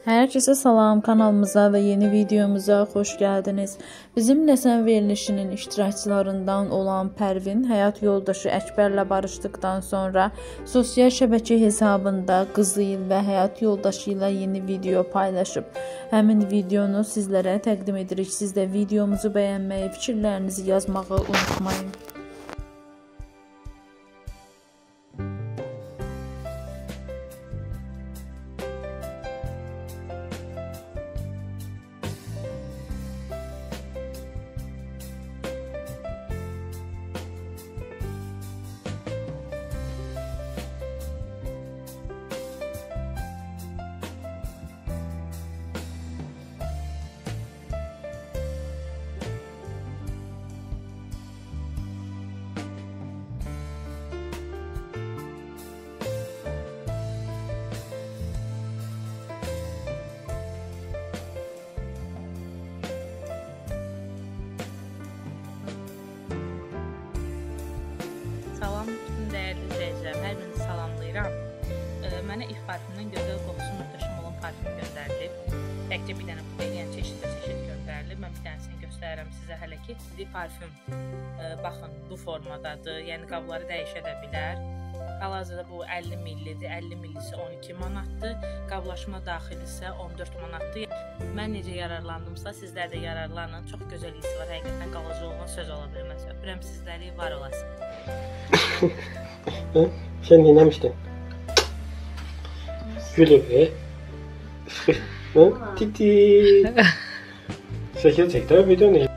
Herkese salam, kanalımıza ve yeni videomuza hoş geldiniz. Bizim Nəsən verilişinin iştirakçılarından olan Pərvin həyat yoldaşı Əkbərlə barışdıktan sonra sosial şəbəkə hesabında qızı və həyat yoldaşı ilə yeni video paylaşıb. Həmin videonu sizlərə təqdim edirik. Siz də videomuzu bəyənməyi, fikirlərinizi yazmağı unutmayın. Salam bütün dəyərli izləyicilər, hər birinizi salamlayıram. Mənə if parfümünün gözəl qoxusu möhtəşəm olan parfüm göndərilib. Təkcə bir dənə bu yəni çeşid göndərilib. Mən bir dənəsini göstərərəm sizə hələ ki. Bu parfüm baxın bu formadadır. Yəni qabları dəyişə də bilər. Hal-hazırda bu 50 millidir. 50 millisi 12 manatdır. Qablaşma daxili isə 14 manatdır. Mən necə yararlandımsa sizlər də yararlanın. Çox gözəl hissi var. Həqiqətən qalıcı olan söz ola bilməz. Öpürəm sizləri, var olasın. Sen dinlemiştin. Güle be. Titi. Şekil çekti abi, video ne?